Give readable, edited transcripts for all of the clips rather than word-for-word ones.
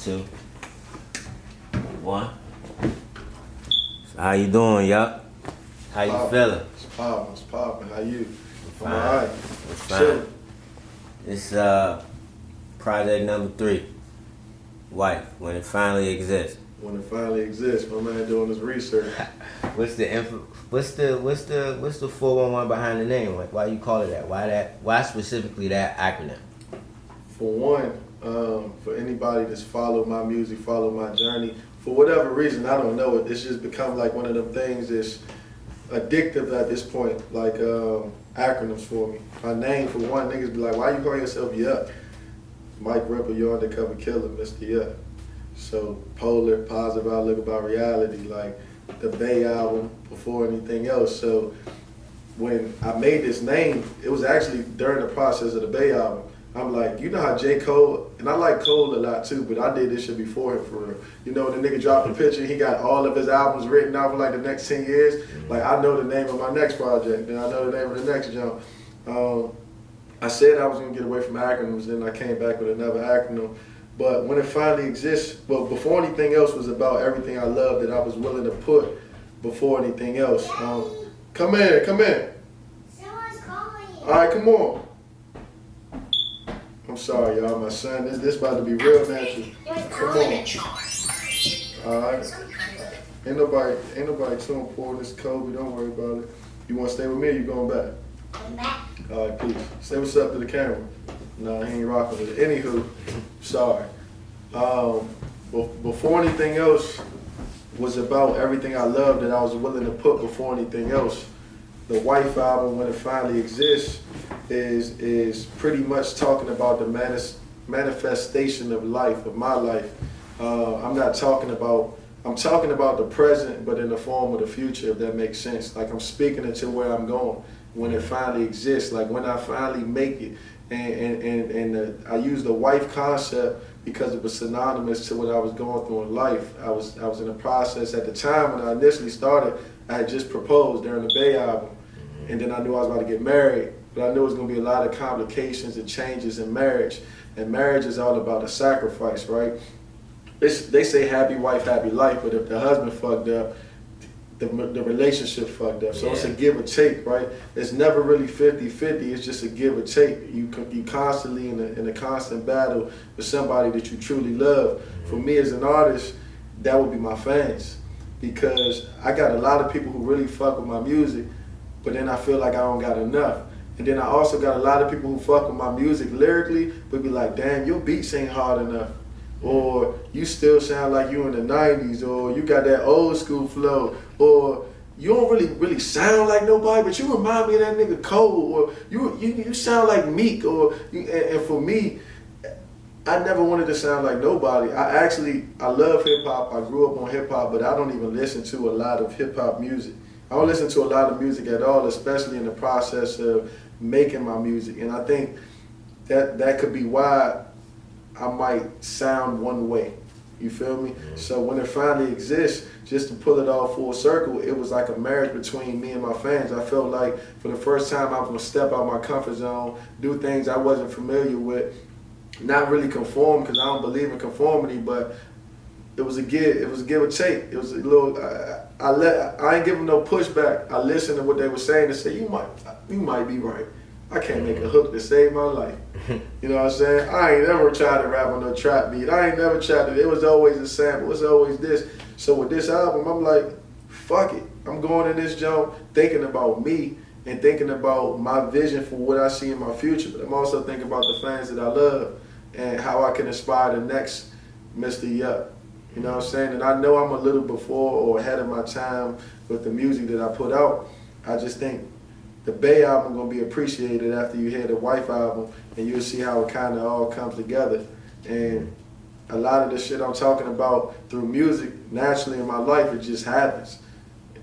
2, 1. So how you doing, Yuck? How you feeling? It's popping. How you? Fine. I'm alright. It's fine. It's project number 3. Wife, when it finally exists. When it finally exists, my man doing his research. What's the 411 behind the name? Like, why you call it that? Why specifically that acronym? For one, for anybody that's followed my music, followed my journey, for whatever reason, I don't know, it's just become like one of them things that's addictive at this point, like acronyms for me. My name, for one, niggas be like, why you call yourself Yuck? Mike Ripper, your undercover killer, Mr. Yuck. So polar, positive outlook about reality, like the Bay album before anything else. So when I made this name, it was actually during the process of the Bay album. I'm like, you know how J. Cole, and I like Cole a lot too, but I did this shit before him for real. You know, when the nigga dropped the picture, he got all of his albums written out for like the next 10 years. Like, I know the name of my next project, then I know the name of the next jump. I said I was gonna get away from acronyms, then I came back with another acronym. But when it finally exists, well, before anything else was about everything I love that I was willing to put before anything else. Come in. Someone's calling you. All right, come on. I'm sorry, y'all. My son, this about to be real natural. Come on. All right. Ain't nobody too important. It's Kobe. Don't worry about it. You want to stay with me or you going back? I'm back. All right, peace. Say what's up to the camera. Nah, he ain't rocking with it. Anywho, sorry. Before anything else was about everything I loved that I was willing to put before anything else. The Wife album, when it finally exists, is pretty much talking about the manifestation of life, of my life. I'm talking about the present, but in the form of the future, if that makes sense. Like, I'm speaking into where I'm going when it finally exists, like when I finally make it. And I use the wife concept because it was synonymous to what I was going through in life. I was in a process at the time when I initially started. I had just proposed during the Bay album, and then I knew I was about to get married. But I knew it was going to be a lot of complications and changes in marriage. And marriage is all about a sacrifice, right? They say happy wife, happy life, but if the husband fucked up, the relationship fucked up. So It's a give or take, right? It's never really 50-50. It's just a give or take. You constantly in a constant battle with somebody that you truly love. For me as an artist, that would be my fans, because I got a lot of people who really fuck with my music, but then I feel like I don't got enough. And then I also got a lot of people who fuck with my music lyrically, but be like, damn, your beats ain't hard enough. Or you still sound like you in the 90s, or you got that old school flow, or you don't really sound like nobody, but you remind me of that nigga Cole, or you sound like Meek, and for me, I never wanted to sound like nobody. I love hip hop. I grew up on hip hop, but I don't even listen to a lot of hip hop music. I don't listen to a lot of music at all, especially in the process of making my music. And I think that could be why I might sound one way. You feel me? So when it finally exists, just to pull it all full circle, it was like a marriage between me and my fans. I felt like for the first time I was gonna step out my comfort zone, do things I wasn't familiar with, not really conform, because I don't believe in conformity, but it was a give or take. It was a little, I ain't giving no pushback. I listened to what they were saying and said, you might be right. I can't make a hook to save my life. You know what I'm saying? I ain't never tried to rap on no trap beat. I ain't never tried to, it was always a sample, it was always this. So with this album, I'm like, fuck it. I'm going in this jump thinking about me and thinking about my vision for what I see in my future. But I'm also thinking about the fans that I love and how I can inspire the next Mr. Yuck. You know what I'm saying? And I know I'm a little before or ahead of my time with the music that I put out. I just think the Bay album gonna be appreciated after you hear the Wife album, and you'll see how it kind of all comes together. And a lot of the shit I'm talking about through music, naturally in my life, it just happens.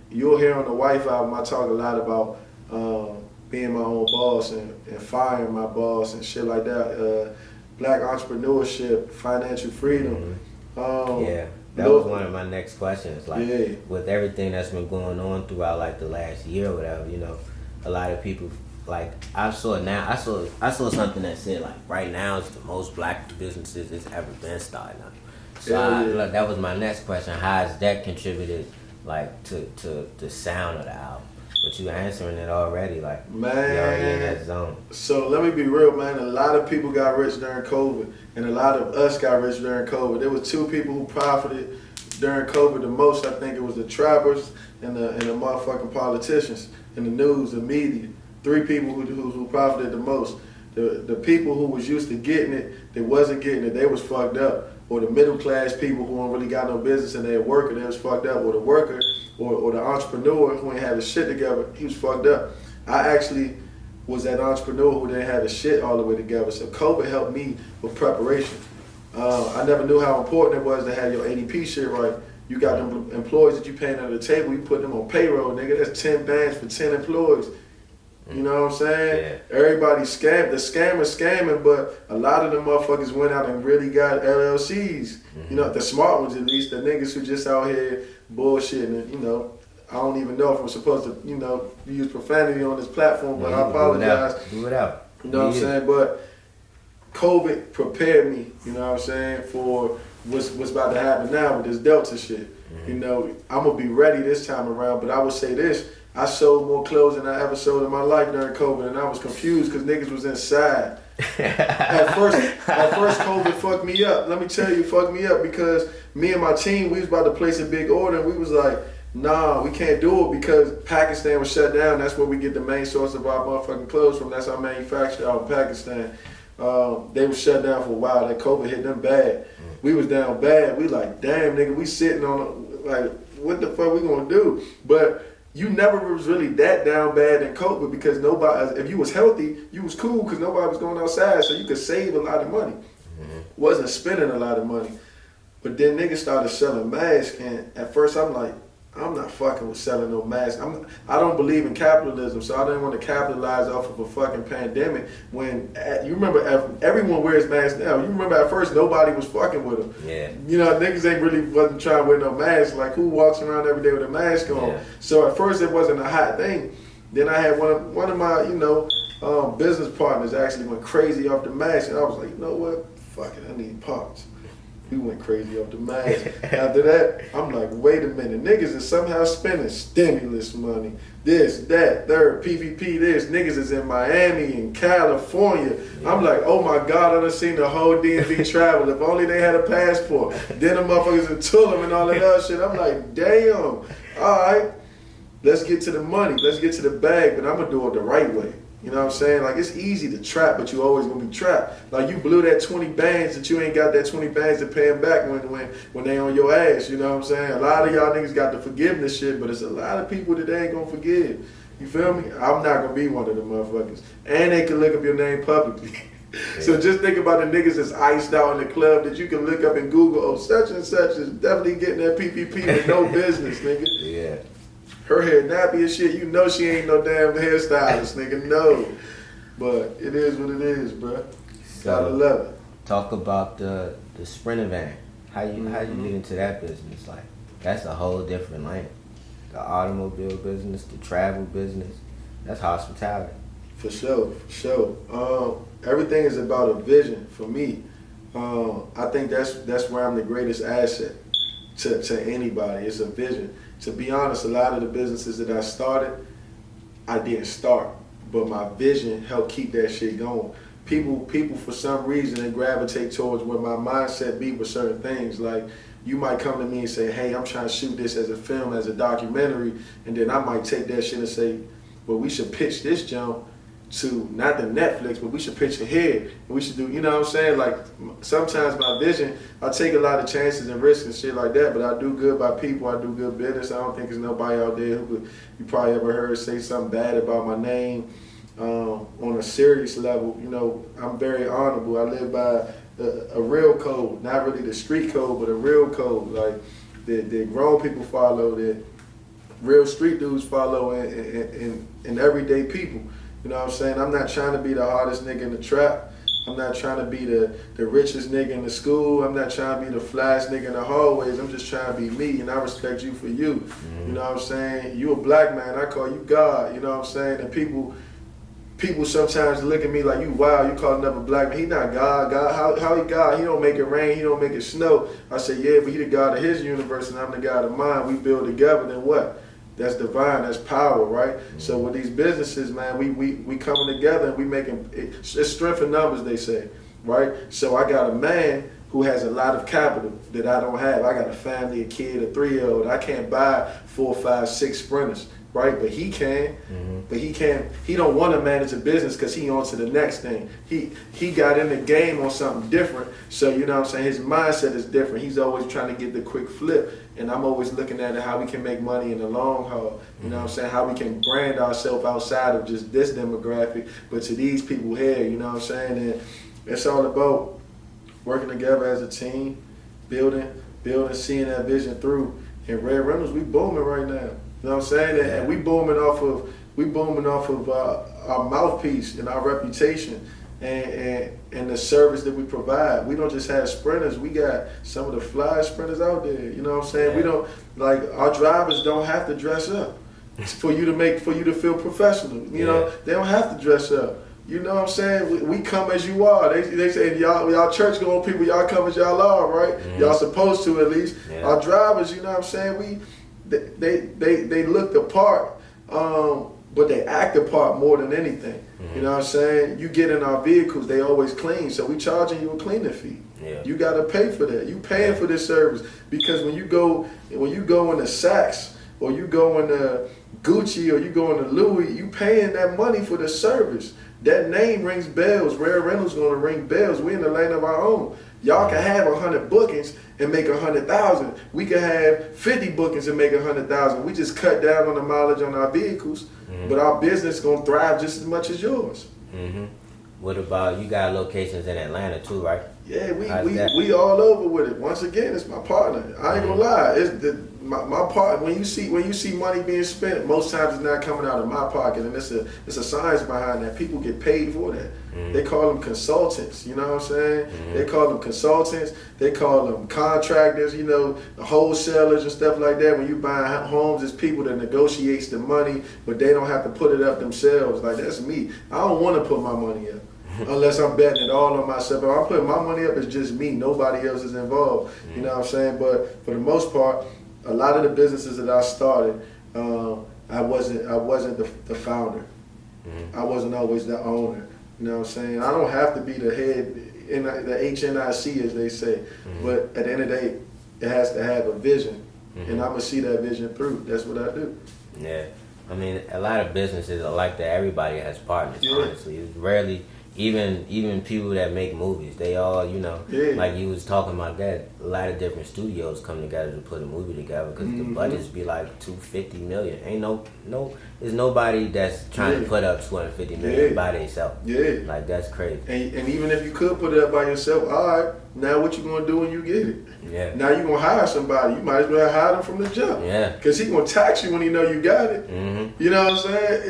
You'll hear on the Wife album, I talk a lot about being my own boss and firing my boss and shit like that. Black entrepreneurship, financial freedom. That was one of my next questions. Like, with everything that's been going on throughout like the last year or whatever, you know, a lot of people, like, I saw something that said like right now it's the most black businesses it's ever been starting up. So that was my next question. How has that contributed, like, to the sound of the album? But you answering it already, like, man, you already in that zone. So let me be real, man. A lot of people got rich during COVID, and a lot of us got rich during COVID. There was two people who profited during COVID the most. I think it was the trappers and the motherfucking politicians and the news, the media. Three people who profited the most. The people who was used to getting it, they wasn't getting it, they was fucked up. Or the middle class people who don't really got no business and they're a worker, they was fucked up. Or the worker or the entrepreneur who ain't had his shit together, he was fucked up. I actually was that entrepreneur who didn't have his shit all the way together. So COVID helped me with preparation. I never knew how important it was to have your ADP shit right. You got them employees that you paying under the table, you put them on payroll, nigga. That's 10 bands for 10 employees. You know what I'm saying? Yeah. Everybody scammed. The scammers scamming, but a lot of them motherfuckers went out and really got LLCs. You know, the smart ones at least. The niggas who just out here bullshitting. You know, I don't even know if I'm supposed to, you know, use profanity on this platform, but I apologize. Do it out. You know what I'm saying? But COVID prepared me, you know what I'm saying, for what's about to happen now with this Delta shit. You know, I'm going to be ready this time around, but I would say this. I sold more clothes than I ever sold in my life during COVID, and I was confused because niggas was inside. At first, COVID fucked me up. Let me tell you, it fucked me up because me and my team, we was about to place a big order, and we was like, nah, we can't do it because Pakistan was shut down. That's where we get the main source of our motherfucking clothes from. That's our manufacturer out in Pakistan. They was shut down for a while. That COVID hit them bad. We was down bad. We like, damn, nigga, we sitting on, like, what the fuck we gonna do? But you never was really that down bad in COVID because nobody, if you was healthy, you was cool because nobody was going outside, so you could save a lot of money. Wasn't spending a lot of money. But then niggas started selling masks, and at first I'm like, I'm not fucking with selling no masks. I don't believe in capitalism, so I didn't want to capitalize off of a fucking pandemic when, you remember, everyone wears masks now. You remember at first nobody was fucking with them. Yeah. You know, niggas wasn't trying to wear no mask. Like, who walks around every day with a mask on? Yeah. So at first it wasn't a hot thing. Then I had one of my, you know, business partners actually went crazy off the mask, and I was like, you know what? Fuck it, I need parts. We went crazy off the mask. After that, I'm like, wait a minute. Niggas is somehow spending stimulus money. This, that, third, PPP, this. Niggas is in Miami and California. Yeah. I'm like, oh my God, I done seen the whole DMV travel. If only they had a passport. Then the motherfuckers in Tulum and all that other shit. I'm like, damn. All right, let's get to the money. Let's get to the bag, but I'm going to do it the right way. You know what I'm saying? Like, it's easy to trap, but you always gonna be trapped. Like, you blew that 20 bands that you ain't got that 20 bands to pay them back when they on your ass. You know what I'm saying? A lot of y'all niggas got the forgiveness shit, but it's a lot of people that they ain't gonna forgive. You feel me? I'm not gonna be one of them motherfuckers. And they can look up your name publicly. So just think about the niggas that's iced out in the club that you can look up and Google, oh, such and such is definitely getting that PPP with no business, nigga. Yeah. Her hair nappy as shit, you know she ain't no damn hairstylist, nigga, no. But it is what it is, bro. So, gotta love it. Talk about the Sprinter van. How you get into that business? Like, that's a whole different lane. The automobile business, the travel business, that's hospitality. For sure. Everything is about a vision for me. I think that's where I'm the greatest asset to anybody. It's a vision. To be honest, a lot of the businesses that I started, I didn't start, but my vision helped keep that shit going. People for some reason, they gravitate towards where my mindset be with certain things. Like, you might come to me and say, hey, I'm trying to shoot this as a film, as a documentary, and then I might take that shit and say, well, we should pitch this jump to not the Netflix, but we should pitch it here. And we should do, you know what I'm saying? Like, sometimes my vision, I take a lot of chances and risks and shit like that, but I do good by people, I do good business. I don't think there's nobody out there who you probably ever heard say something bad about my name on a serious level. You know, I'm very honorable. I live by a real code, not really the street code, but a real code. Like, that grown people follow, that real street dudes follow, and everyday people. You know what I'm saying? I'm not trying to be the hardest nigga in the trap. I'm not trying to be the richest nigga in the school. I'm not trying to be the flyest nigga in the hallways. I'm just trying to be me, and I respect you for you. You know what I'm saying? You a black man, I call you God. You know what I'm saying? And people people sometimes look at me like, you wow, you call another black man. He not God. How he God? He don't make it rain. He don't make it snow. I say, yeah, but he the God of his universe and I'm the God of mine. We build together, then what? That's divine, that's power, right? So with these businesses, man, we coming together and we making, it's strength in numbers, they say, right? So I got a man who has a lot of capital that I don't have. I got a family, a kid, a 3-year-old. I can't buy 4, 5, 6 sprinters, right? But he can. But he can't. He don't want to manage a business because he on to the next thing. He got in the game on something different. So you know what I'm saying? His mindset is different. He's always trying to get the quick flip. And I'm always looking at it, how we can make money in the long haul. You know what I'm saying? How we can brand ourselves outside of just this demographic, but to these people here, you know what I'm saying? And it's all about working together as a team, building, seeing that vision through. And Red Reynolds, we booming right now. You know what I'm saying? And we booming off of our mouthpiece and our reputation and the service that we provide. We don't just have sprinters. We got some of the fly sprinters out there. You know what I'm saying? Yeah. We don't, like, our drivers don't have to dress up for you to feel professional. You know, they don't have to dress up. You know what I'm saying? We come as you are. They say y'all church going people, y'all come as y'all are, right? Y'all supposed to at least. Yeah. Our drivers, you know what I'm saying? They look the part, but they act the part more than anything. You know what I'm saying? You get in our vehicles, they always clean, so we charging you a cleaning fee. Yeah. You gotta pay for that. You paying for this service because when you go into Saks or you go into Gucci or you go into Louis, you paying that money for the service. That name rings bells. Red Reynolds gonna ring bells. We in the lane of our own. Y'all can have 100 bookings and make 100,000. We can have 50 bookings and make 100,000. We just cut down on the mileage on our vehicles, but our business gonna thrive just as much as yours. What about, you got locations in Atlanta too, right? Yeah, we all over with it. Once again, it's my partner. I ain't gonna lie. It's my part. When you see money being spent, most times it's not coming out of my pocket, and it's a science behind that. People get paid for that. They call them consultants. You know what I'm saying? They call them consultants. They call them contractors. You know, the wholesalers and stuff like that. When you buy homes, it's people that negotiates the money, but they don't have to put it up themselves. Like, that's me. I don't want to put my money up. Unless I'm betting it all on myself. If I'm putting my money up, it's just me. Nobody else is involved. You know what I'm saying? But for the most part, a lot of the businesses that I started, I wasn't the founder. I wasn't always the owner. You know what I'm saying? I don't have to be the head, in the HNIC as they say. But at the end of the day, it has to have a vision. And I'm going to see that vision through. That's what I do. Yeah. I mean, a lot of businesses are like that. Everybody has partners, honestly. It's rarely... Even people that make movies, they all, you know, like you was talking about that, a lot of different studios come together to put a movie together because the budgets be like $250 million. Ain't there's nobody that's trying to put up $250 million by themselves. Like, that's crazy. And even if you could put it up by yourself, all right, now what you gonna do when you get it? Yeah. Now you gonna hire somebody. You might as well hire them from the jump. Yeah. Because he gonna tax you when he know you got it. You know what I'm saying?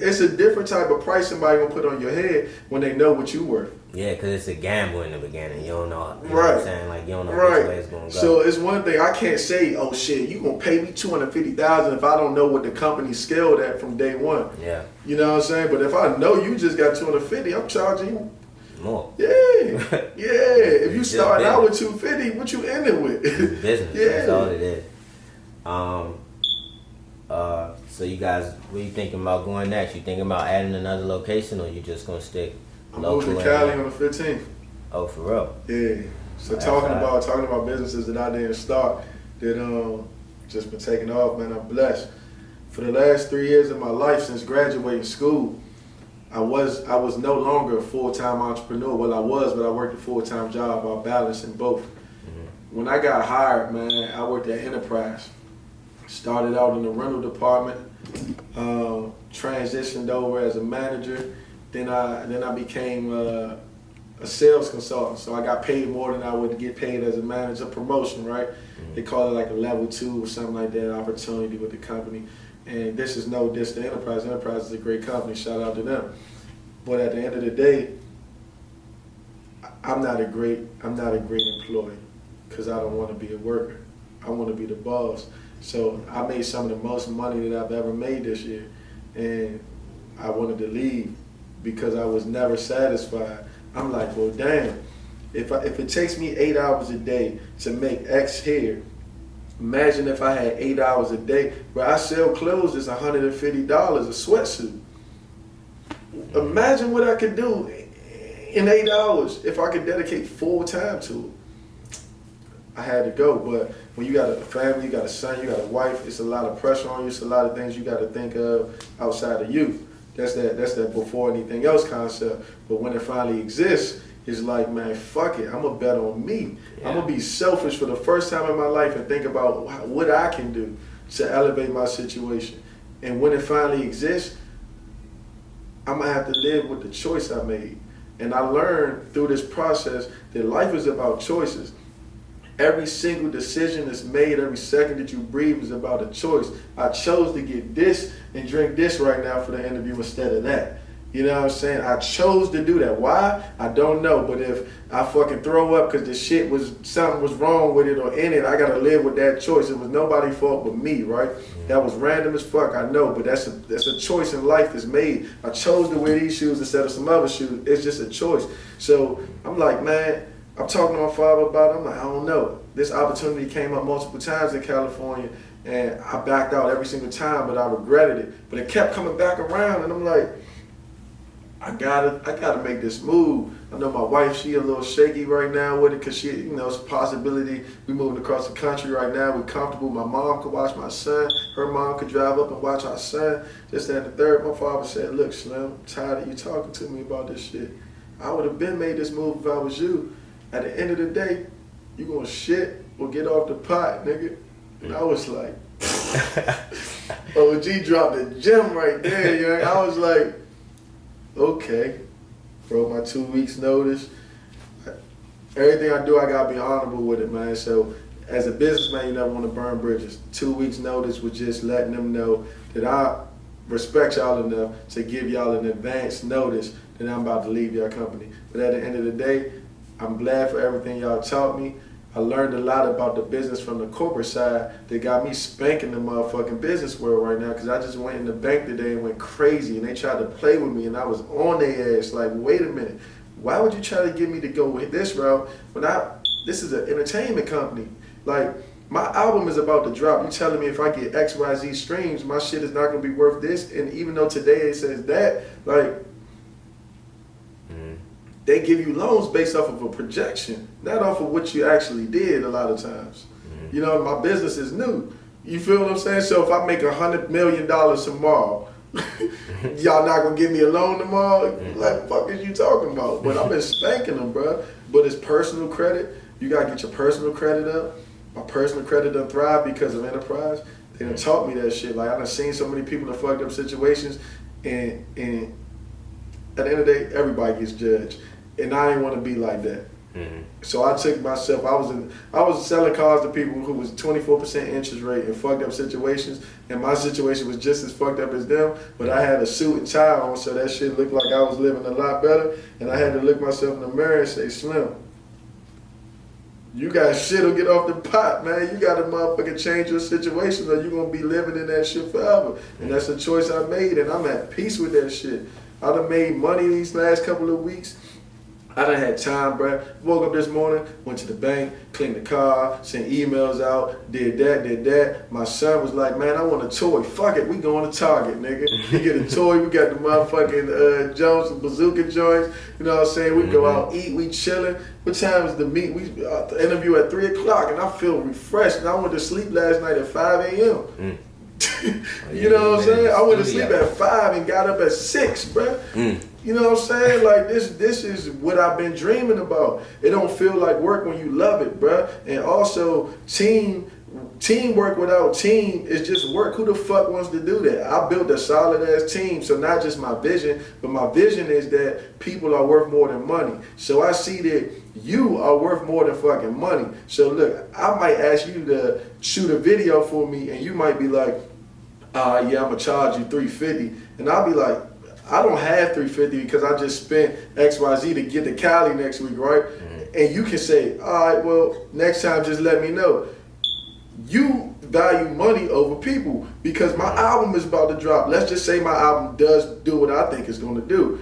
It's a different type of price somebody gonna put on your head when they know what you worth. Yeah, because it's a gamble in the beginning. You don't know, you know what I'm saying? Like, you don't know which way it's going to go. So it's one thing, I can't say, oh shit, you going to pay me $250,000 if I don't know what the company scaled at from day one. Yeah. You know what I'm saying? But if I know you just got $250, I'm charging you more. Yeah. If you start out with $250, what you ending with? Business. That's all it is. So you guys, what you thinking about going next? You thinking about adding another location, or you just going to stick I'm local? moving to Cali on the 15th. Oh, for real? Yeah. So talking about businesses that I didn't start, that just been taking off, man. I'm blessed. For the last 3 years of my life since graduating school, I was no longer a full-time entrepreneur. Well, I was, but I worked a full-time job while balancing both. When I got hired, man, I worked at Enterprise. Started out in the rental department, transitioned over as a manager. Then I became a sales consultant. So I got paid more than I would get paid as a manager. Promotion, right? They call it like a level 2 or something like that, opportunity with the company. And this is no diss to Enterprise. Enterprise is a great company. Shout out to them. But at the end of the day, I'm not a great employee because I don't want to be a worker. I want to be the boss. So I made some of the most money that I've ever made this year, and I wanted to leave. because I was never satisfied. I'm like, well, damn, if it takes me 8 hours a day to make X here, imagine if I had 8 hours a day. Where I sell clothes is $150 a sweatsuit. Imagine what I could do in 8 hours if I could dedicate full time to it. I had to go, but when you got a family, you got a son, you got a wife, it's a lot of pressure on you. It's a lot of things you got to think of outside of you. That's that before anything else concept. But when it finally exists, it's like, man, fuck it. I'm gonna bet on me. Yeah. I'm gonna be selfish for the first time in my life and think about what I can do to elevate my situation. And when it finally exists, I'm gonna have to live with the choice I made. And I learned through this process that life is about choices. Every single decision that's made, every second that you breathe is about a choice. I chose to get this and drink this right now for the interview instead of that. You know what I'm saying? I chose to do that. Why? I don't know. But if I fucking throw up because something was wrong with it or in it, I gotta live with that choice. It was nobody's fault but me, right? That was random as fuck, I know, but that's a choice in life that's made. I chose to wear these shoes instead of some other shoes. It's just a choice. So I'm like, man, I'm talking to my father about it. I'm like, I don't know. This opportunity came up multiple times in California, and I backed out every single time, but I regretted it. But it kept coming back around, and I'm like, I gotta make this move. I know my wife, she a little shaky right now with it because she, it's a possibility. We moving across the country right now. We're comfortable. My mom could watch my son. Her mom could drive up and watch our son. Just that the third, my father said, look, Slim, I'm tired of you talking to me about this shit. I would have been made this move if I was you. At the end of the day, you gonna shit or get off the pot, nigga. And I was like, OG dropped the gem right there, I was like, okay, bro, my 2 weeks notice. Everything I do, I gotta be honorable with it, man. So as a businessman, you never want to burn bridges. 2 weeks notice was just letting them know that I respect y'all enough to give y'all an advance notice that I'm about to leave your company. But at the end of the day, I'm glad for everything y'all taught me. I learned a lot about the business from the corporate side that got me spanking the motherfucking business world right now, because I just went in the bank today and went crazy, and they tried to play with me, and I was on their ass like, wait a minute, why would you try to get me to go with this route when this is an entertainment company? Like, my album is about to drop. You telling me if I get XYZ streams, my shit is not gonna be worth this? And even though today it says that, like, they give you loans based off of a projection, not off of what you actually did a lot of times. My business is new. You feel what I'm saying? So if I make $100 million tomorrow, y'all not gonna give me a loan tomorrow? Like, fuck is you talking about? But I've been spanking them, bro. But it's personal credit. You gotta get your personal credit up. My personal credit done thrive because of enterprise. They done taught me that shit. Like, I done seen so many people in fucked up situations, and at the end of the day, everybody gets judged. And I didn't want to be like that. So I took myself, I was selling cars to people who was 24% interest rate in fucked up situations, and my situation was just as fucked up as them, but I had a suit and tie on, so that shit looked like I was living a lot better, and I had to look myself in the mirror and say, Slim, you got shit or get off the pot, man. You got to motherfucking change your situation or you're going to be living in that shit forever. And that's a choice I made, and I'm at peace with that shit. I done made money these last couple of weeks. I done had time, bruh. Woke up this morning, went to the bank, cleaned the car, sent emails out, did that. My son was like, man, I want a toy. Fuck it, we going to Target, nigga. You get a toy, we got the motherfucking Jones and Bazooka joints. You know what I'm saying? We go out, eat, we chilling. What time is the meet? We interview at 3 o'clock, and I feel refreshed. And I went to sleep last night at 5 a.m. You know what I'm saying? I went to sleep at 5 and got up at 6, bruh. You know what I'm saying? Like, this is what I've been dreaming about. It don't feel like work when you love it, bruh. And also, teamwork without team is just work. Who the fuck wants to do that? I built a solid ass team, so not just my vision, but my vision is that people are worth more than money. So I see that you are worth more than fucking money. So look, I might ask you to shoot a video for me, and you might be like, yeah, I'm gonna charge you $350, and I'll be like, I don't have $350 because I just spent XYZ to get to Cali next week, right? And you can say, all right, well, next time just let me know. You value money over people because my album is about to drop. Let's just say my album does do what I think it's going to do.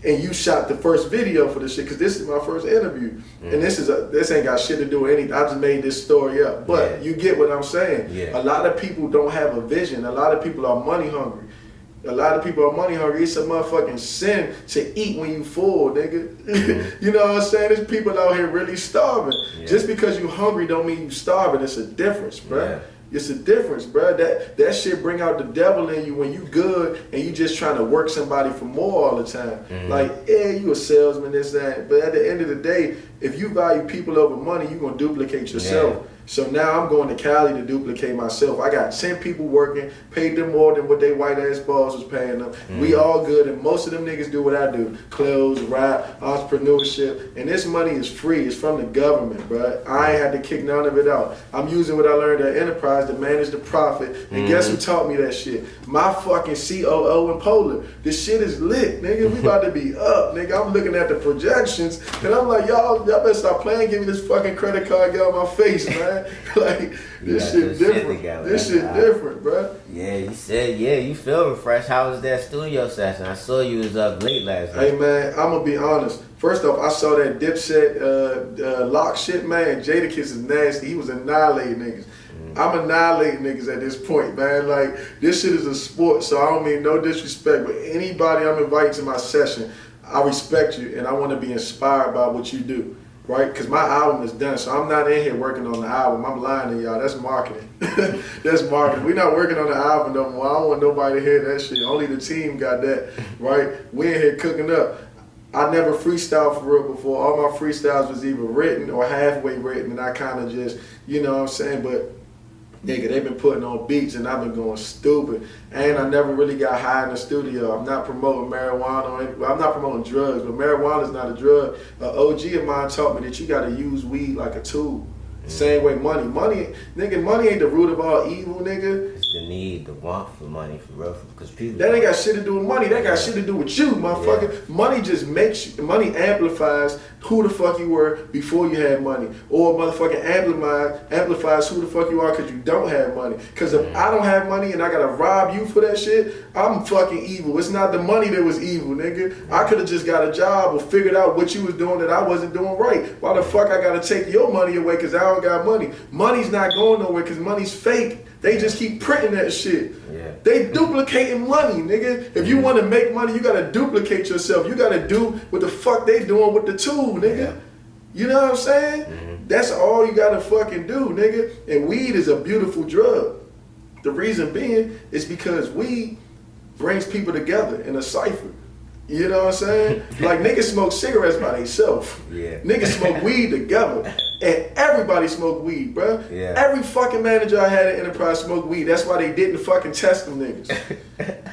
and you shot the first video for this shit, because this is my first interview, and this ain't got shit to do with anything. I just made this story up, but you get what I'm saying. A lot of people don't have a vision. A lot of people are money hungry. A lot of people are money hungry. It's a motherfucking sin to eat when you full, nigga. You know what I'm saying? There's people out here really starving. Just because you hungry don't mean you starving. It's a difference, bruh. It's a difference, bruh. That shit bring out the devil in you when you good and you just trying to work somebody for more all the time. Like, yeah, you a salesman, this, that. But at the end of the day, if you value people over money, you gonna duplicate yourself. So now I'm going to Cali to duplicate myself. I got 10 people working, paid them more than what they white ass boss was paying them. We all good, and most of them niggas do what I do. Clothes, rap, entrepreneurship, and this money is free. It's from the government, bro. I ain't had to kick none of it out. I'm using what I learned at Enterprise to manage the profit, and guess who taught me that shit? My fucking COO in Polar. This shit is lit, nigga. We about to be up, nigga. I'm looking at the projections, and I'm like, y'all better stop playing, give me this fucking credit card, get out my face, man. Like, this shit different. This shit different, bro. Yeah, you said, you feel refreshed. How was that studio session? I saw you was up late last night. Hey, man, I'm gonna be honest. First off, I saw that Dipset lock shit, man. Jadakiss is nasty. He was annihilating niggas. I'm annihilating niggas at this point, man. Like, this shit is a sport, so I don't mean no disrespect, but anybody I'm inviting to my session, I respect you, and I want to be inspired by what you do. Right? Because my album is done, so I'm not in here working on the album. I'm lying to y'all. That's marketing. That's marketing. We're not working on the album no more. I don't want nobody to hear that shit. Only the team got that, right? We in here cooking up. I never freestyled for real before. All my freestyles was either written or halfway written, and I kind of just, you know what I'm saying? But nigga, they've been putting on beats and I've been going stupid. And I never really got high in the studio. I'm not promoting marijuana. Well, I'm not promoting drugs, but marijuana is not a drug. An OG of mine taught me that you got to use weed like a tool. Same way money. Money ain't the root of all evil, nigga. It's the need, the want for money, for real. Because people... That ain't got shit to do with money. That got shit to do with you, motherfucker. Money just makes you... Money amplifies who the fuck you were before you had money. Or motherfucking amplifies who the fuck you are because you don't have money. Because if I don't have money and I gotta rob you for that shit, I'm fucking evil. It's not the money that was evil, nigga. I could have just got a job or figured out what you was doing that I wasn't doing right. Why the fuck I gotta take your money away because I don't got money? Money's not going nowhere because money's fake. They just keep printing that shit. They duplicating money, nigga. If you want to make money, you gotta duplicate yourself. You gotta do what the fuck they doing with the tool, nigga. You know what I'm saying? That's all you gotta fucking do, nigga. And weed is a beautiful drug. The reason being is because weed brings people together in a cipher. You know what I'm saying? Like, niggas smoke cigarettes by themselves. Niggas smoke weed together. And everybody smoke weed, bro. Every fucking manager I had at Enterprise smoked weed. That's why they didn't fucking test them niggas.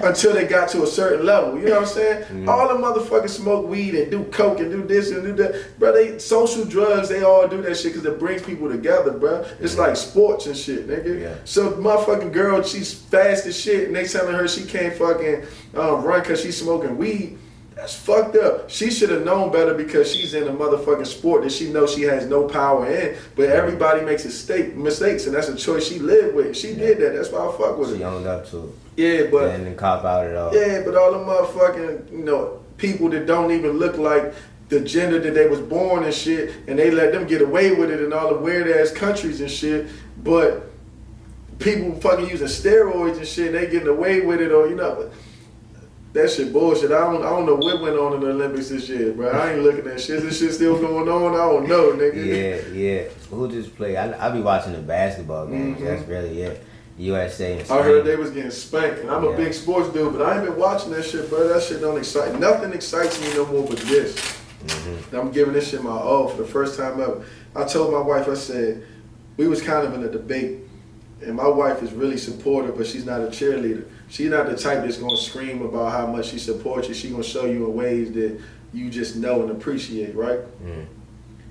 Until they got to a certain level. You know what I'm saying? All the motherfuckers smoke weed and do coke and do this and do that. Bro, they social drugs, they all do that shit because it brings people together, bro. It's like sports and shit, nigga. So motherfucking girl, she's fast as shit and they telling her she can't fucking run because she's smoking weed. That's fucked up. She should have known better because she's in a motherfucking sport that she knows she has no power in. But everybody makes mistakes, and that's a choice she lived with. She did that. That's why I fuck with her. She owned up to it. Yeah, but... And then cop out at all. Yeah, but all the motherfucking, you know, people that don't even look like the gender that they was born and shit, and they let them get away with it in all the weird-ass countries and shit, but people fucking using steroids and shit, and they getting away with it, or, you know... But, that shit bullshit. I don't know what went on in the Olympics this year, bro. I ain't looking at shit. This shit still going on. I don't know, nigga. Yeah. Who just play? I be watching the basketball games. That's really it. USA and Spain. I heard they was getting spanked. And I'm a big sports dude, but I ain't been watching that shit, bro. That shit don't excite. Nothing excites me no more but this. I'm giving this shit my all for the first time ever. I told my wife, I said, we was kind of in a debate, and my wife is really supportive, but she's not a cheerleader. She's not the type that's gonna scream about how much she supports you. She's gonna show you in ways that you just know and appreciate, right?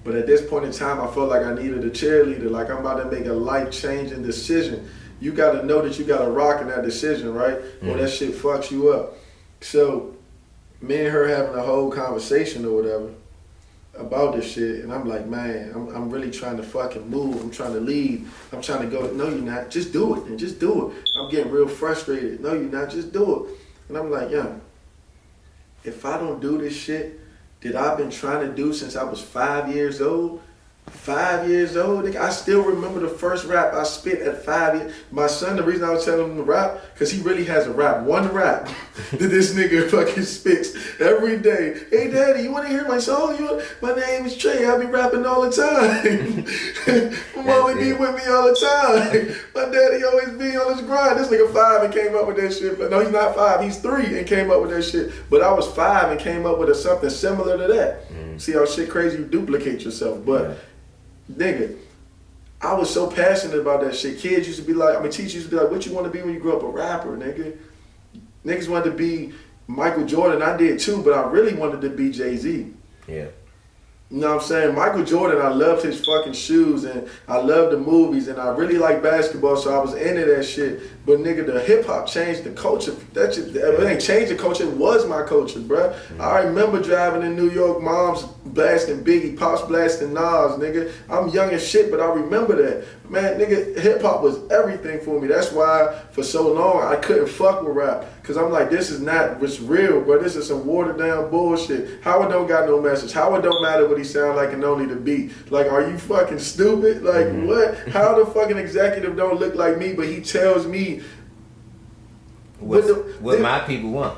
But at this point in time, I felt like I needed a cheerleader. Like, I'm about to make a life-changing decision. You gotta know that you gotta rock in that decision, right? Or that shit fucks you up. So, me and her having a whole conversation or whatever about this shit, and I'm like, man, I'm really trying to fucking move. I'm trying to lead. I'm trying to go. No, you're not. Just do it, and just do it. I'm getting real frustrated. No, you're not. Just do it. And I'm like, yeah, if I don't do this shit that I've been trying to do since I was 5 years old, 5 years old, nigga, I still remember the first rap I spit at 5 years. My son, the reason I was telling him to rap, because he really has a rap, one rap that this nigga fucking spits every day. Hey, daddy, you want to hear my song? My name is Trey. I be rapping all the time. My mommy be with me all the time. My daddy always be on his grind. This nigga 5 and came up with that shit. But no, he's not 5. He's 3 and came up with that shit. But I was 5 and came up with something similar to that. See how shit crazy? You duplicate yourself. But nigga, I was so passionate about that shit. Kids used to be like, teachers used to be like, what you want to be when you grow up? A rapper, nigga. Niggas wanted to be Michael Jordan. I did too, but I really wanted to be Jay-Z. Yeah. You know what I'm saying? Michael Jordan, I loved his fucking shoes and I loved the movies and I really liked basketball, so I was into that shit. But nigga, the hip hop changed the culture. That shit, it ain't changed the culture, it was my culture, bruh. I remember driving in New York, moms blasting Biggie, pops blasting Nas, nigga. I'm young as shit, but I remember that. Man, nigga, hip hop was everything for me. That's why for so long I couldn't fuck with rap. Cause I'm like, this is not what's real, bro. This is some watered down bullshit. How it don't got no message? How it don't matter what he sound like and only the beat? Like, are you fucking stupid? Like, what? How the fucking executive don't look like me, but he tells me what my people want.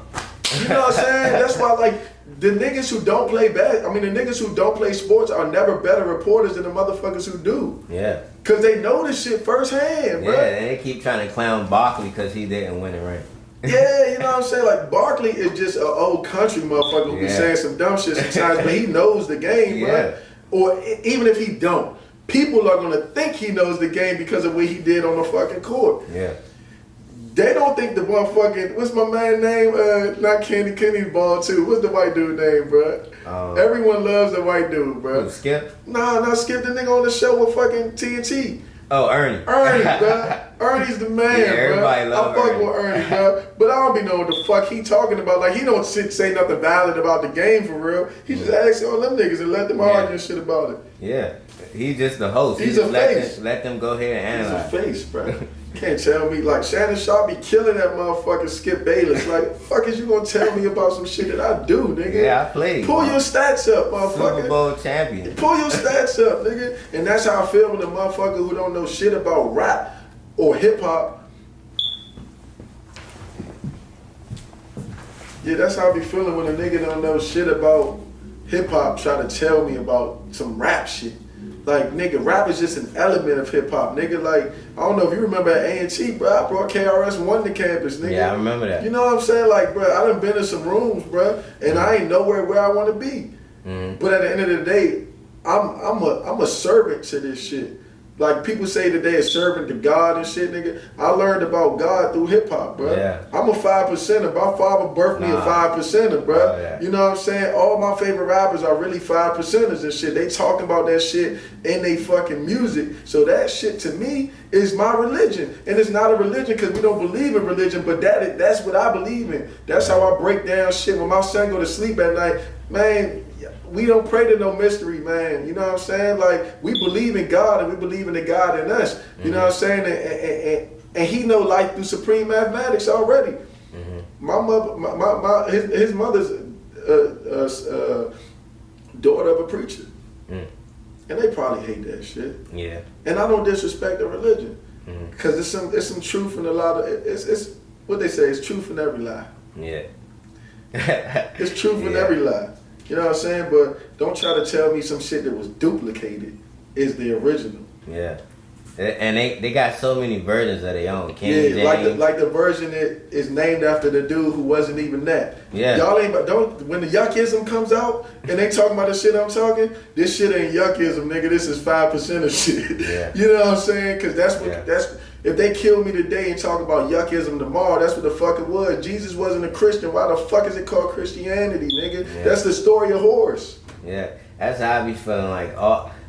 You know what I'm saying? That's why, like, the niggas who don't play the niggas who don't play sports are never better reporters than the motherfuckers who do. Yeah. Cause they know this shit firsthand, bro. Yeah, and they keep trying to clown Barkley because he didn't win the ring. Yeah, you know what I'm saying? Like, Barkley is just an old country motherfucker who be saying some dumb shit sometimes, but he knows the game, bro. Or even if he don't, people are gonna think he knows the game because of what he did on the fucking court. Yeah. They don't think the motherfucking, what's my man name? Not Kenny Ball too. What's the white dude name, bro? Everyone loves the white dude, bro. Skip? Nah, not Skip, the nigga on the show with fucking TNT. Oh, Ernie. Ernie, bro. Ernie's the man, everybody bro. love I fuck Ernie. with Ernie, bro. But I don't be knowing what the fuck he talking about. Like, he don't say nothing valid about the game for real. He just asks all them niggas and let them argue and shit about it. Yeah. He's just the host. He's a face. Let them go ahead and analyze. He's a face, bro. Can't tell me, like, Shannon Sharp be killing that motherfucker Skip Bayless. Like, fuck is you gonna tell me about some shit that I do, nigga? Yeah, I played. Pull your stats up, motherfucker. Super Bowl champion. Pull your stats up, nigga. And that's how I feel when a motherfucker who don't know shit about rap or hip hop. Yeah, that's how I be feeling when a nigga don't know shit about hip hop try to tell me about some rap shit. Like, nigga, rap is just an element of hip hop, nigga. Like, I don't know if you remember at A&T, bro, I brought KRS-One to campus, nigga. Yeah, I remember that. You know what I'm saying? Like, bro, I done been in some rooms, bro, and I ain't nowhere where I want to be. But at the end of the day, I'm a servant to this shit. Like, people say that they a servant to God and shit, nigga. I learned about God through hip hop, bro. Yeah. I'm a 5%er. My father birthed me a 5%er, bro. Oh, yeah. You know what I'm saying? All my favorite rappers are really 5%ers and shit. They talking about that shit in they fucking music. So that shit to me is my religion. And it's not a religion because we don't believe in religion, but that's what I believe in. That's how I break down shit. When my son go to sleep at night, man, we don't pray to no mystery, man. You know what I'm saying? Like, we believe in God and we believe in the God in us. You know what I'm saying? And he know life through supreme mathematics already. My mother, his mother's daughter of a preacher. And they probably hate that shit. Yeah. And I don't disrespect the religion. Because there's some truth in a lot of, it's what they say, it's truth in every lie. Yeah. It's truth in every lie. You know what I'm saying? But don't try to tell me some shit that was duplicated is the original. Yeah. And they got so many versions of their own. King James. like the version that is named after the dude who wasn't even that. Yeah. Y'all ain't when the yuckism comes out and they talking about the shit I'm talking, this shit ain't yuckism, nigga. This is 5% of shit. Yeah. You know what I'm saying? Because that's what if they kill me today and talk about yuckism tomorrow, that's what the fuck it was. Jesus wasn't a Christian. Why the fuck is it called Christianity, nigga? Yeah. That's the story of horse. Yeah, that's how I be feeling.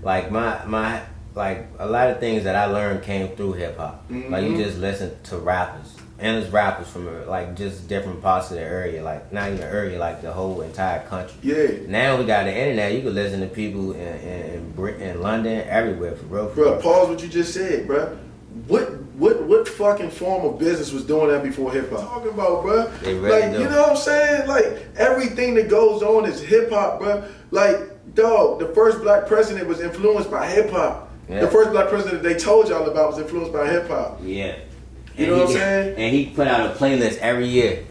Like my a lot of things that I learned came through hip hop. Like, you just listen to rappers, endless rappers from just different parts of the area. Like, not even the area, like the whole entire country. Yeah. Now we got the internet. You can listen to people in London, everywhere, for real. Bro, pause what you just said, bro. what fucking form of business was doing that before hip hop? Talking about, bro. They really like, do. you know what I'm saying? Like, everything that goes on is hip hop, bro. Like, dog, the first black president was influenced by hip hop. Yeah. The first black president they told y'all about was influenced by hip hop. Yeah. You know what I'm saying? And he put out a playlist every year.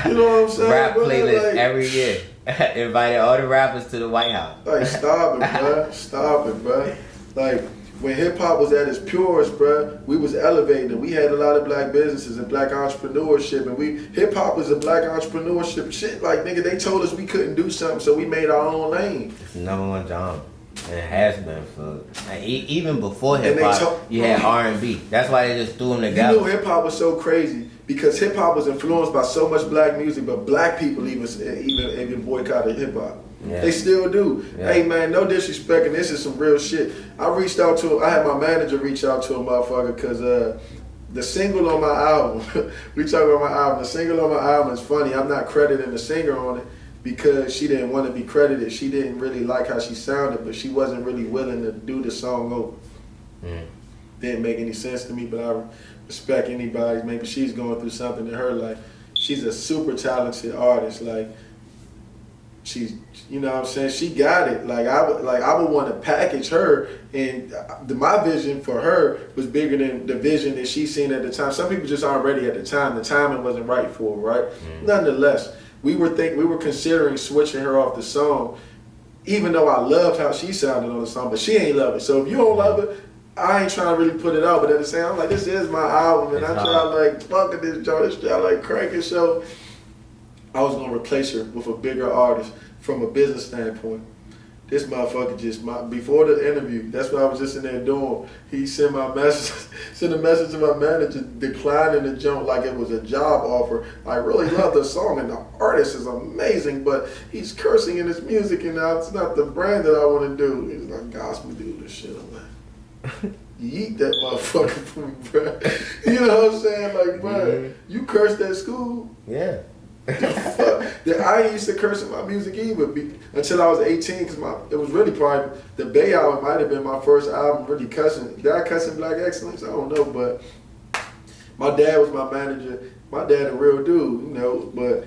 You know what I'm saying? Rap bro? playlist Like, every year. Invited all the rappers to the White House. Like, stop it, bro. Stop it, bro. Like, when hip hop was at its purest, bro, we was elevating. We had a lot of black businesses and black entrepreneurship, and hip hop was a black entrepreneurship shit. Like, nigga, they told us we couldn't do something, so we made our own lane. It's the number one genre. And it has been for like, even before hip hop. told- You had R&B. That's why they just threw them You together. knew hip hop was so crazy because hip hop was influenced by so much black music, but black people even boycotted hip hop. Yeah. They still do. Yeah. Hey man, no disrespect, and this is some real shit. I reached out to him. I had my manager reach out to a motherfucker because the single on my album, we talk about my album. The single on my album is funny. I'm not crediting the singer on it because she didn't want to be credited. She didn't really like how she sounded, but she wasn't really willing to do the song over. Didn't make any sense to me, but I respect anybody. Maybe she's going through something in her life. She's a super talented artist. Like, she's, you know what I'm saying? She got it. I would want to package her, and my vision for her was bigger than the vision that she seen at the time. Some people just aren't ready at the time. The timing wasn't right for her, right? Nonetheless, we were considering switching her off the song, even though I loved how she sounded on the song, but she ain't love it. So if you don't love it, I ain't trying to really put it out, but at the same time, I'm like, this is my album, and I try like fucking this joint, this try like cranking. So I was gonna replace her with a bigger artist from a business standpoint. This motherfucker before the interview, that's what I was just in there doing. He sent a message to my manager declining the joint like it was a job offer. I really love the song and the artist is amazing, but he's cursing in his music and it's not the brand that I want to do. He's like, gospel do this shit. I'm like, yeet that motherfucker for me, bro. You know what I'm saying? Like, bro, you cursed at school. Yeah. I used to curse in my music even until I was 18 because it was really probably the Bay album might have been my first album really cussing. Did I cuss in Black Excellence? I don't know, but my dad was my manager. My dad a real dude, you know, but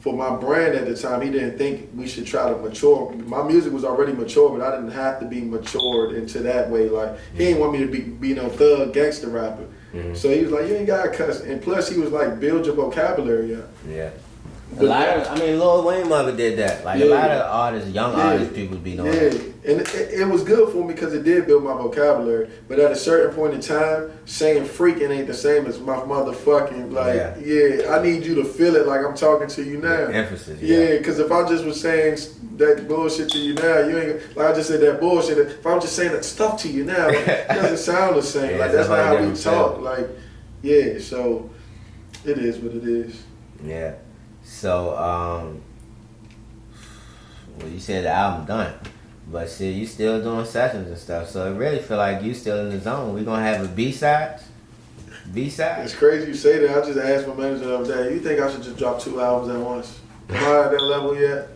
for my brand at the time, he didn't think we should try to mature. My music was already mature, but I didn't have to be matured into that way. Like, he didn't want me to be no thug gangster rapper. So he was like, you ain't gotta cuss. And plus he was like, build your vocabulary up. Yeah. Lil Wayne mother did that. Like, a lot of artists, young artists, people be doing that. And it was good for me because it did build my vocabulary. But at a certain point in time, saying freaking ain't the same as my motherfucking, like, I need you to feel it like I'm talking to you now. The emphasis, because if I just was saying that bullshit to you now, you ain't, like I just said that bullshit. If I was just saying that stuff to you now, it doesn't sound the same. Like, that's not how we talk. Like, so it is what it is. Yeah. So, well, you said the album done, but see, you still doing sessions and stuff. So it really feel like you still in the zone. We gonna have a B-sides? It's crazy you say that. I just asked my manager the other day, you think I should just drop 2 albums at once? Am I at that level yet?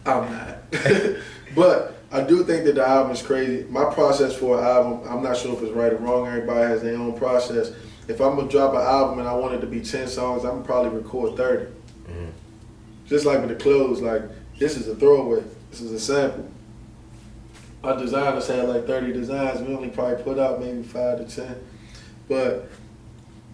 I'm not. But I do think that the album is crazy. My process for an album, I'm not sure if it's right or wrong. Everybody has their own process. If I'm gonna drop an album and I want it to be 10 songs, I'm gonna probably record 30. Just like with the clothes, like, this is a throwaway. This is a sample. Our designers had like 30 designs. We only probably put out maybe 5 to 10. But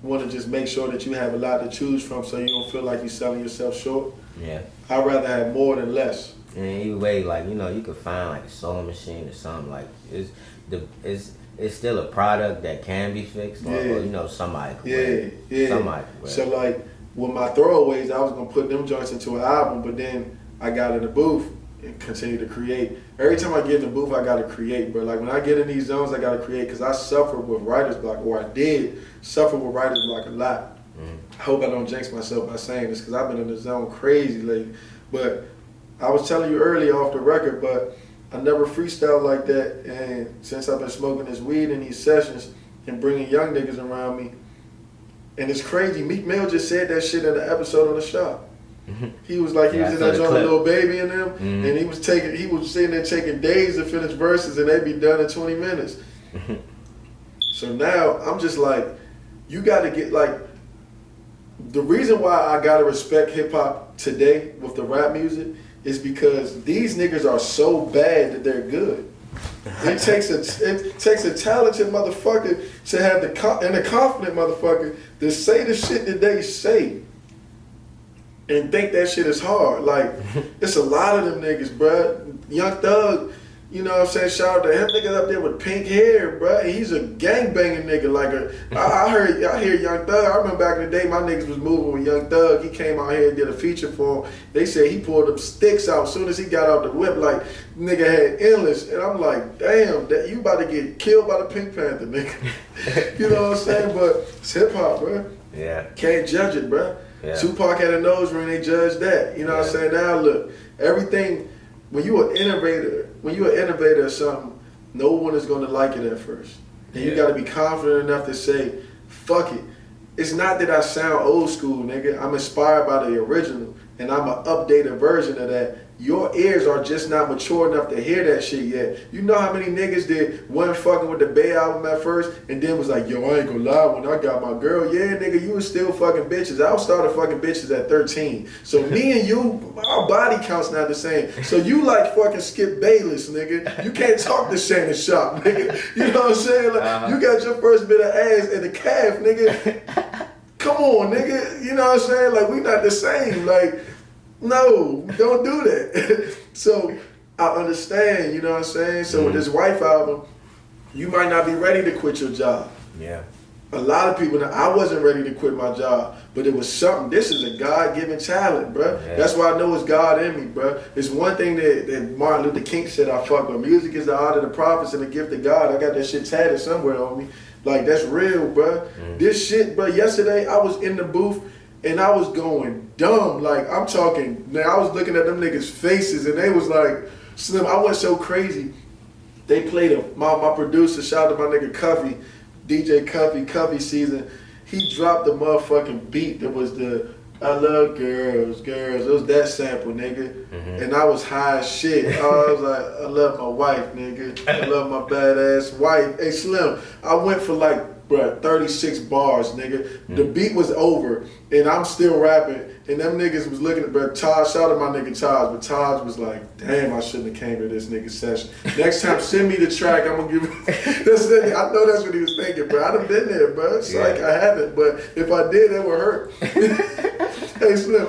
want to just make sure that you have a lot to choose from so you don't feel like you're selling yourself short. Yeah. I'd rather have more than less. And either way, like, you know, you could find like a sewing machine or something. Like, it's still a product that can be fixed, or you know, somebody could wear it. Somebody could wear it. So like with my throwaways, I was gonna put them joints into an album, but then I got in the booth and continue to create. Every time I get in the booth, I gotta create, bro. Like, when I get in these zones, I gotta create because I suffer with writer's block, or I did suffer with writer's block a lot. I hope I don't jinx myself by saying this because I've been in the zone crazy lately. But I was telling you earlier off the record, but I never freestyled like that. And since I've been smoking this weed in these sessions and bringing young niggas around me, and it's crazy. Meek Mill just said that shit in the episode on the shop. He was like, he was in that joint with Lil Baby and them, and he was sitting there taking days to finish verses, and they'd be done in 20 minutes. So now I'm just like, you got to get like, the reason why I gotta respect hip hop today with the rap music is because these niggas are so bad that they're good. It takes a talented motherfucker to have and a confident motherfucker to say the shit that they say and think that shit is hard. Like, it's a lot of them niggas, bruh. Young Thug, you know what I'm saying? Shout out to him, nigga up there with pink hair, bruh. He's a gangbanging nigga. Like I hear Young Thug. I remember back in the day, my niggas was moving with Young Thug. He came out here and did a feature for him. They said he pulled them sticks out as soon as he got out the whip. Like, nigga had endless. And I'm like, damn, that you about to get killed by the Pink Panther, nigga. You know what I'm saying? But it's hip hop, bruh. Yeah. Can't judge it, bruh. Yeah. Tupac had a nose ring, they judged that. You know what I'm saying? Now look, everything, when you're an innovator or something, no one is gonna like it at first. And you gotta be confident enough to say, fuck it. It's not that I sound old school, nigga. I'm inspired by the original, and I'm an updated version of that. Your ears are just not mature enough to hear that shit yet. You know how many niggas did one fucking with the Bay album at first and then was like, yo, I ain't gonna lie, when I got my girl, yeah, nigga, you was still fucking bitches. I started fucking bitches at 13. So me and you, our body count's not the same. So you like fucking Skip Bayless, nigga. You can't talk to Shannon Sharp, nigga. You know what I'm saying? Like, you got your first bit of ass and a calf, nigga. Come on, nigga. You know what I'm saying? Like, we not the same. Like, no, don't do that. So I understand, you know what I'm saying? So with this Wife album, you might not be ready to quit your job. Yeah. A lot of people, I wasn't ready to quit my job, but it was something. This is a God-given talent, bro. Yeah. That's why I know it's God in me, bro. It's one thing that Martin Luther King said I fuck with. Music is the art of the prophets and the gift of God. I got that shit tatted somewhere on me. Like, that's real, bro. This shit, bro, yesterday I was in the booth and I was going dumb. Like, I'm talking, man, I was looking at them niggas' faces and they was like, Slim, I went so crazy. They played my producer, shout out to my nigga Cuffy, DJ Cuffy Season. He dropped the motherfucking beat that was the I love girls. It was that sample, nigga. And I was high as shit. I was like, I love my wife, nigga. I love my badass wife. Hey, Slim, I went for like, bruh, 36 bars, nigga. The beat was over, and I'm still rapping. And them niggas was looking at, bruh, Taj, shout out my nigga Taj, but Taj was like, damn, I shouldn't have came to this nigga session. Next time, send me the track, I'm gonna give you, I know that's what he was thinking, bro. I done been there, bro. It's like, I haven't, but if I did, it would hurt. Hey, Slim,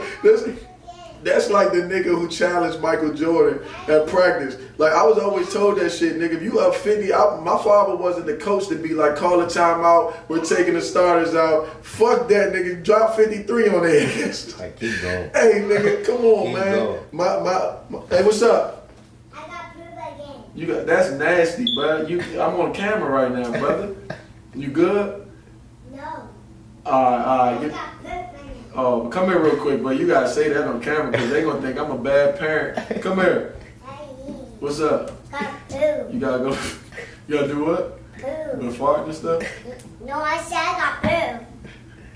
that's like the nigga who challenged Michael Jordan at practice. Like, I was always told that shit, nigga, if you up 50, my father wasn't the coach to be like, call a timeout, we're taking the starters out. Fuck that, nigga, drop 53 on their ass. Like, keep going. Hey, nigga, come on, keep man. Going. Hey, what's up? I got poop again. That's nasty, bro. I'm on camera right now, brother. You good? No. All I right. got poop again. Oh, come here real quick, bro. You gotta say that on camera because they gonna think I'm a bad parent. Come here. Hey, What's up? got poo. You gotta go. You gotta do what? Poo. The fart and stuff. No, I said I got poo.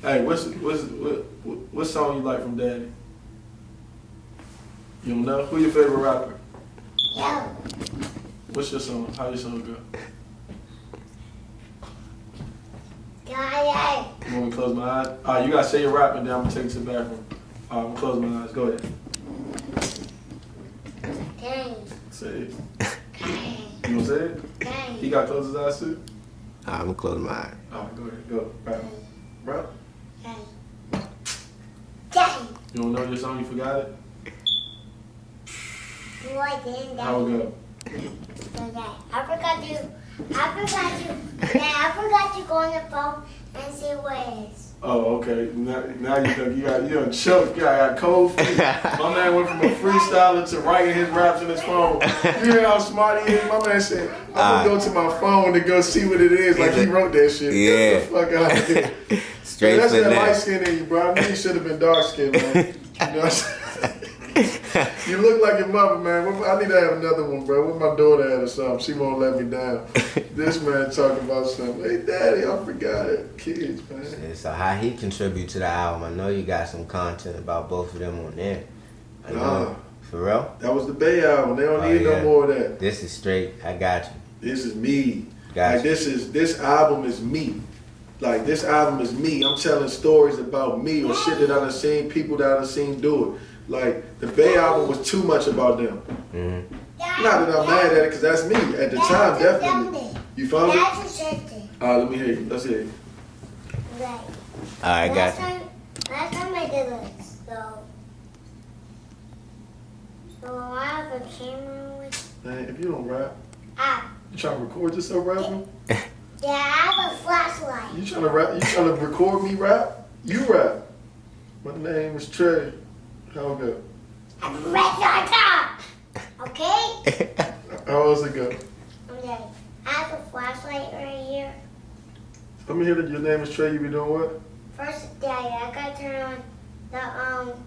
Hey, what song you like from Daddy? You don't know? Who your favorite rapper? Yo. What's your song? How your song go? Got it. You want me to close my eyes? All right, you gotta say your rap and then I'm gonna take it to the bathroom. All right, I'm gonna close my eyes. Go ahead. Dang. Say it. Dang. You gonna say it? He Dang. gotta close his eyes too? I'm gonna close my eyes. All right, go ahead. Go. Rap. Bro, Dang. Dang. you don't know your song? You forgot it? Boy, dang, How it go? Okay. I forgot to go on the phone and see what it is. Oh, okay. Now you done choked. You got cold feet. My man went from a freestyler to writing his raps in his phone. You hear how smart he is? My man said, I'm gonna go to my phone to go see what it is. Like he wrote that shit. Yeah. Get the fuck out of here. Straight That's from that light there. skin in you, bro. I knew you should have been dark skinned, man. You know what I'm saying? You look like your mother, man. I need to have another one, bro. What my daughter had or something. She won't let me down. This man talking about something. Hey, daddy, I forgot it. Kids, man. Yeah, so how he contribute to the album? I know you got some content about both of them on there. I know. Nah. For real? That was the Bay album. They don't need yeah. no more of that. This is straight. I got you. This is me. Gotcha. Like this album is me. Like this album is me. I'm telling stories about me or shit that I done seen, people that I done seen do it. Like the Bay album was too much about them. Mm-hmm. Not that I'm mad at it, because that's me. At the time, definitely. You found it? Let me hear you. Let's hear you. Right. Alright, got you. Last time I did this, so I have a camera with. Man, if you don't rap, Ah. you trying to record yourself rapping? Yeah, I have a flashlight. You trying to rap? You trying to record me rap? You rap. My name is Trey. How it go? I'm red on top. Okay? How else it go? Okay. I have a flashlight right here. Let me hear that your name is Trey. You be doing what? First, Daddy, I gotta turn on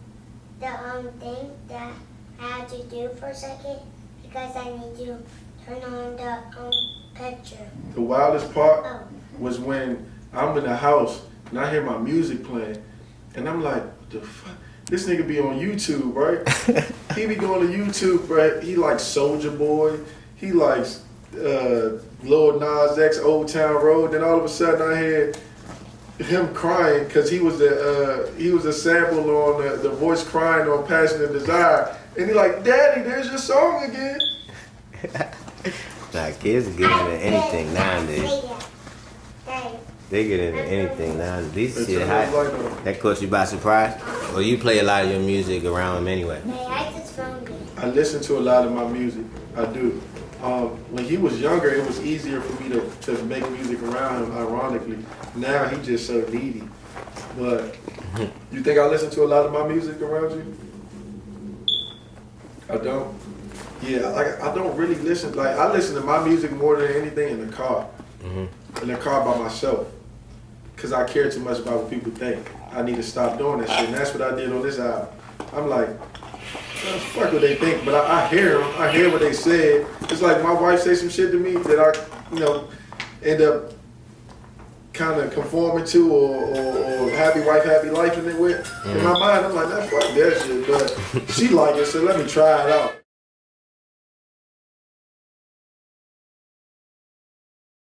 the thing that I had to do for a second because I need to turn on the picture. The wildest part Oh. was when I'm in the house and I hear my music playing, and I'm like, what the fuck? This nigga be on YouTube, right? He be going to YouTube, right? He likes Soulja Boy. He likes Lil Nas X, Old Town Road. Then all of a sudden I hear him crying because he was a sample on the voice crying on Passion and Desire. And he like, Daddy, there's your song again. Nah, kids are getting into anything nowadays. They get into anything nowadays. These shit hot. That caught you by surprise? Or you play a lot of your music around them anyway? Hey, I just found it. I listen to a lot of my music. I do. When he was younger, it was easier for me to make music around him, ironically. Now he just so needy. But you think I listen to a lot of my music around you? I don't. Yeah, like I don't really listen. Like I listen to my music more than anything in the car. In the car by myself. Cause I care too much about what people think. I need to stop doing that shit. And that's what I did on this album. I'm like, what the fuck would they think? But I hear them. I hear what they said. It's like my wife say some shit to me that I, end up kind of conforming to or happy wife, happy life in it with. In my mind, I'm like, nah, fuck that shit. But she like it, so let me try it out.